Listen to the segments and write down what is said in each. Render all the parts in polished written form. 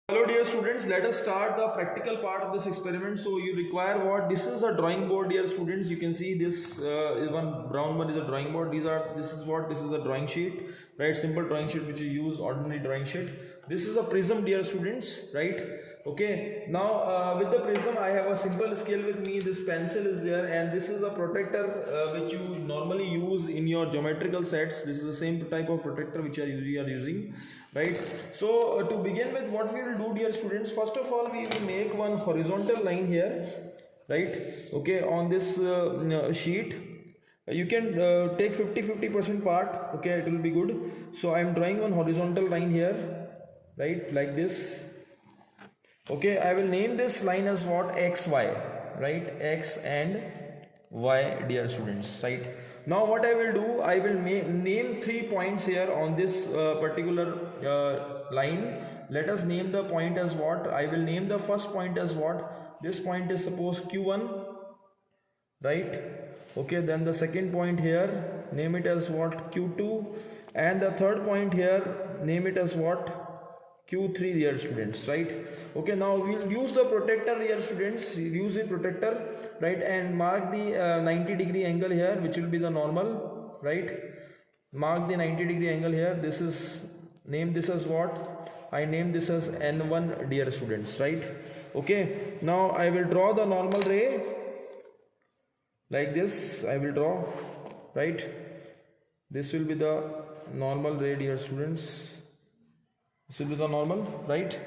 Hello dear students, let us start the practical part of this experiment. So you require what? This is a drawing board dear students. You can see this is one brown one is a drawing board. This is a drawing sheet, right? Simple drawing sheet which you use, ordinary drawing sheet. This is a prism dear students, right? Okay, now with the prism I have a simple scale with me. This pencil is there and this is a protector which you normally use in your geometrical sets. This is the same type of protector which we are using, right? So to begin with, what we will do dear students, first of all we will make one horizontal line here, right? Okay, on this sheet you can take 50% part, okay, it will be good. So I am drawing one horizontal line here, right, like this. Okay, I will name this line as what? XY, right? X and Y dear students, right? Now what I will do, I will name 3 points here on this particular line. Let us name the point as what? I will name the first point as what? This point is suppose Q1, right? Okay, then the second point here, name it as what? Q2, and the third point here, name it as what? Q3 dear students, right? Okay, now we will use the protector dear students, use the protector, right, and mark the 90-degree angle here, which will be the normal, right? Mark the 90-degree angle here. This is, name this as what? I name this as N1 dear students, right? Okay, now I will draw the normal ray like this. I will draw, right? This will be the normal ray dear students. This will be the normal, right?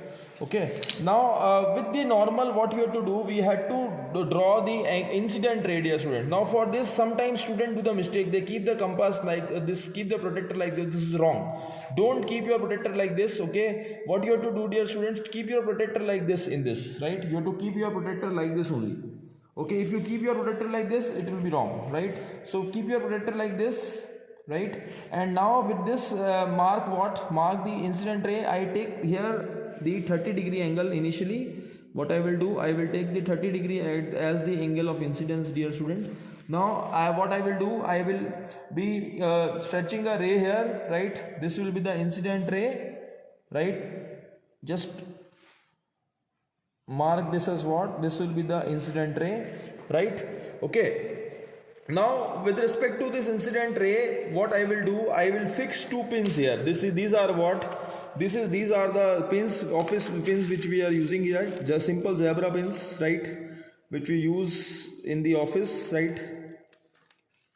Okay, now with the normal, what you have to do, we had to draw the incident ray dear student. Now for this, sometimes students do the mistake, they keep the compass like this, keep the protector like this. This is wrong. Don't keep your protector like this, okay? What you have to do dear students, keep your protector like this in this, right? You have to keep your protector like this only. Okay, if you keep your protector like this, it will be wrong, right? So keep your protector like this, right? And now with this mark what? Mark the incident ray. I take here the 30-degree angle initially. What I will do, I will take the 30-degree as the angle of incidence dear student. Now what I will do, I will be stretching a ray here, right? This will be the incident ray, right? Just mark this as what? This will be the incident ray, right? Okay. Now with respect to this incident ray, what I will do, I will fix 2 pins here. These are what? These are the pins, office pins which we are using here. Just simple zebra pins, right? Which we use in the office, right?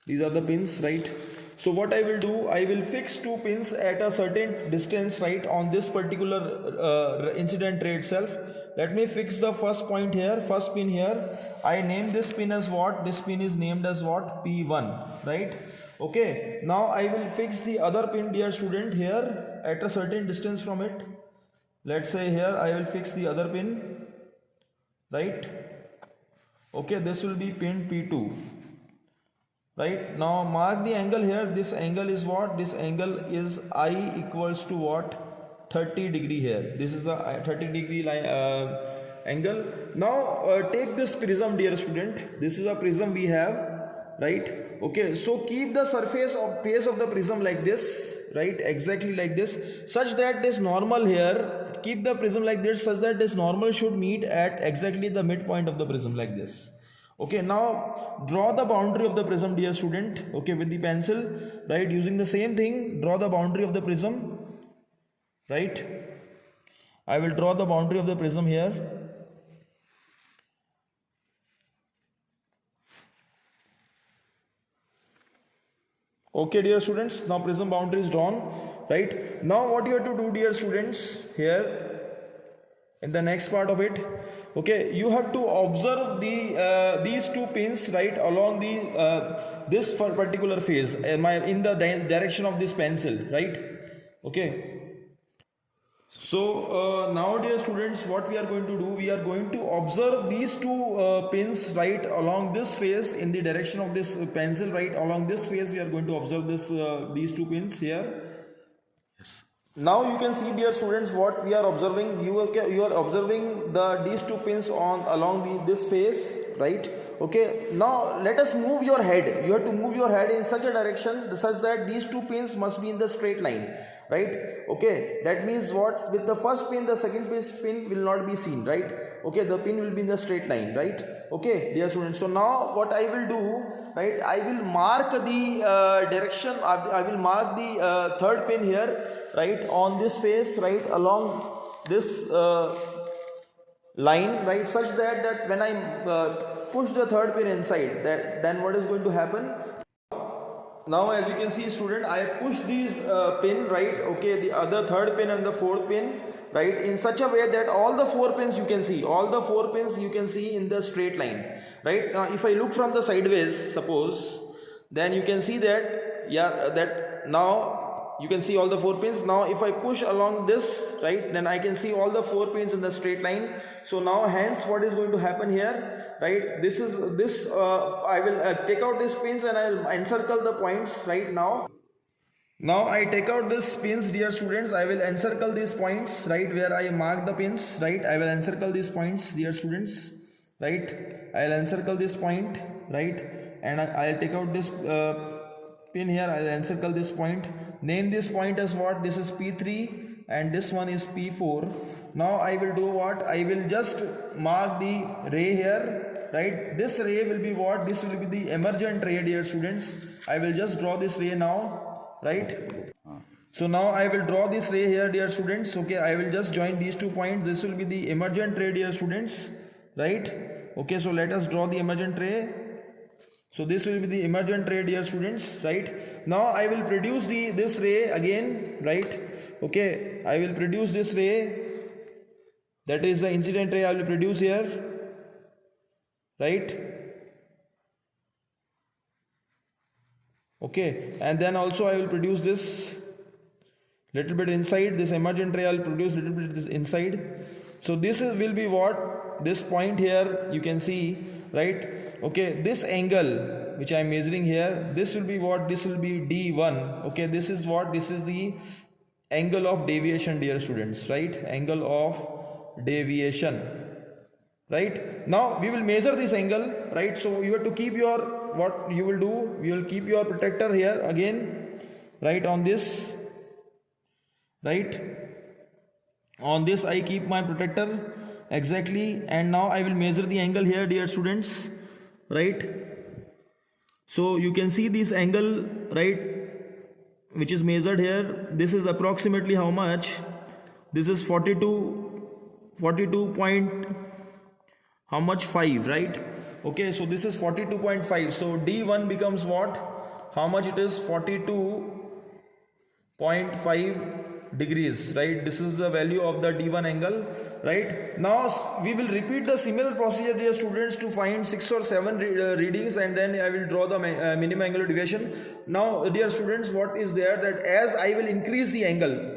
These are the pins, right? So what I will do, I will fix 2 pins at a certain distance, right, on this particular incident ray itself. Let me fix the first point here, first pin here. I name this pin as what? This pin is named as what? P1, right? Okay, now I will fix the other pin dear student here at a certain distance from it. Let's say here I will fix the other pin, right? Okay, this will be pin P2. Right, now mark the angle here. This angle is what? This angle is I equals to what? 30-degree here. This is the 30-degree angle. Now take this prism dear student. This is a prism we have, right? Okay, so keep the surface of face of the prism like this, right? Exactly like this, such that this normal here, keep the prism like this such that this normal should meet at exactly the midpoint of the prism like this. Okay, now draw the boundary of the prism dear student, okay, with the pencil, right? Using the same thing, draw the boundary of the prism, right? I will draw the boundary of the prism here. Okay dear students, now prism boundary is drawn, right? Now what you have to do dear students here, in the next part of it, okay, you have to observe the these 2 pins, right, along the this particular phase in the direction of this pencil, right? Okay, so now dear students, what we are going to do, we are going to observe these 2 pins, right, along this phase in the direction of this pencil, right? Along this phase we are going to observe this these 2 pins here. Now you can see dear students what we are observing. You are observing these 2 pins along this phase, right? Okay, now let us move your head. You have to move your head in such a direction such that these 2 pins must be in the straight line. right? Okay, that means what, with the first pin the second pin will not be seen, right? Okay, the pin will be in the straight line, right? Okay, dear students, so now what I will do, right, I will mark the direction, I will mark the third pin here, right, on this face, right, along this line, right, such that when I push the third pin inside, that then what is going to happen? Now as you can see, student, I have pushed these pin, right, okay, the other third pin and the fourth pin, right, in such a way that all the four pins you can see, all the four pins you can see in the straight line, right? Now if I look from the sideways, suppose, then you can see that, yeah, that now you can see all the four pins. Now if I push along this, right, then I can see all the four pins in the straight line. So now hence what is going to happen here, right, this is this I will take out these pins and I will encircle the points, right? Now I take out these pins, dear students, I will encircle these points, right, where I mark the pins, right? I will encircle these points, dear students, right? I will encircle this point, right, and I'll take out this pin here, I'll encircle this point, name this point as what, this is P3 and this one is P4. Now I will do what, I will just mark the ray here, right? This ray will be what, this will be the emergent ray, dear students. I will just draw this ray now, right? So now I will draw this ray here, dear students. Okay, I will just join these 2 points. This will be the emergent ray, dear students, right? Okay, so let us draw the emergent ray. So this will be the emergent ray, dear students, right? Now I will produce this ray again, right? Okay, I will produce this ray, that is the incident ray I will produce here, right? Okay, and then also I will produce this little bit inside, this emergent ray I will produce little bit this inside. So this will be what, this point here you can see, right? Okay, this angle which I am measuring here, this will be what, this will be D1. Okay, this is what, this is the angle of deviation, dear students, right? Angle of deviation, right? Now we will measure this angle, right? So you have to keep your, what you will do, you will keep your protractor here again, right, on this, right? On this I keep my protractor exactly, and now I will measure the angle here, dear students, right? So you can see this angle, right, which is measured here. This is approximately how much? This is 42 point how much, 5, right? Okay, so this is 42.5. So D1 becomes what? How much it is? 42.5 degrees, right? This is the value of the D1 angle, right? Now we will repeat the similar procedure, dear students, to find 6 or 7 readings, and then I will draw the minimum angular deviation. Now dear students, what is there, that as I will increase the angle,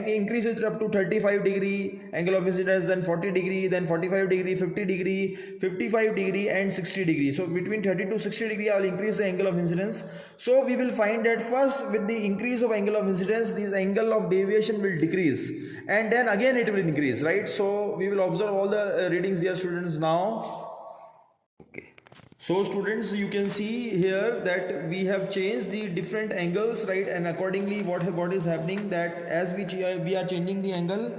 increase it up to 35 degree angle of incidence, then 40 degree, then 45 degree, 50 degree, 55 degree and 60 degree. So between 30 to 60 degree I will increase the angle of incidence. So we will find that first, with the increase of angle of incidence, this angle of deviation will decrease, and then again it will increase, right? So we will observe all the readings, dear students, now. Okay, so students, you can see here that we have changed the different angles, right? And accordingly what is happening, that as we are changing the angle,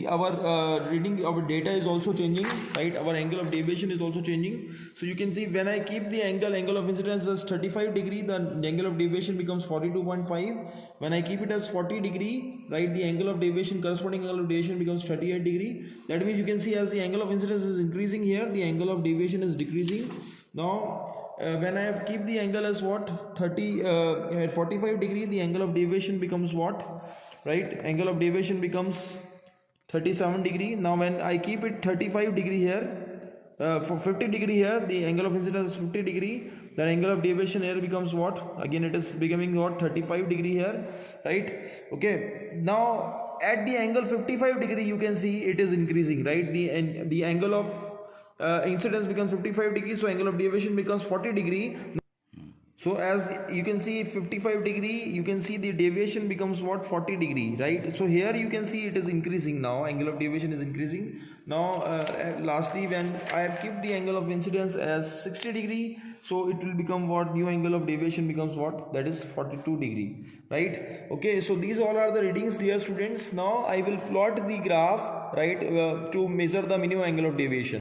our reading, our data is also changing, right? Our angle of deviation is also changing. So you can see, when I keep the angle of incidence as 35 degree, the angle of deviation becomes 42.5. When I keep it as 40 degree, right, the angle of deviation, corresponding angle of deviation becomes 38 degree. That means you can see, as the angle of incidence is increasing here, the angle of deviation is decreasing. Now when I keep the angle as what, 45 degree, the angle of deviation becomes what, right? Angle of deviation becomes 37 degree. Now when I keep it 35 degree here, for 50 degree here, the angle of incidence is 50 degree, the angle of deviation here becomes what, again it is becoming what, 35 degree here, right? Okay, now at the angle 55 degree you can see it is increasing, right? The angle of incidence becomes 55 degree, so angle of deviation becomes 40 degree. So as you can see 55 degree, you can see the deviation becomes what, 40 degree, right? So here you can see it is increasing now, angle of deviation is increasing. Now lastly, when I have kept the angle of incidence as 60 degree, so it will become what, new angle of deviation becomes what, that is 42 degree, right? Okay, so these all are the readings, dear students. Now I will plot the graph, right, to measure the minimum angle of deviation.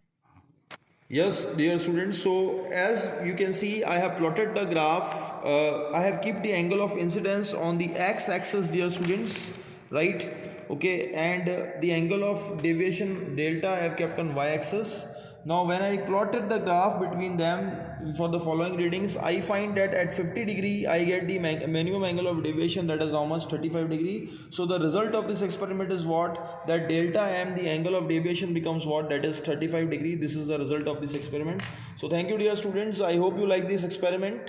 Yes, dear students, so as you can see, I have plotted the graph. I have kept the angle of incidence on the x-axis, dear students, right? Okay, and the angle of deviation delta I have kept on y-axis. Now when I plotted the graph between them for the following readings, I find that at 50 degree I get the minimum angle of deviation, that is almost 35 degree. So the result of this experiment is what, that delta m, the angle of deviation, becomes what, that is 35 degree. This is the result of this experiment. So thank you, dear students. I hope you like this experiment.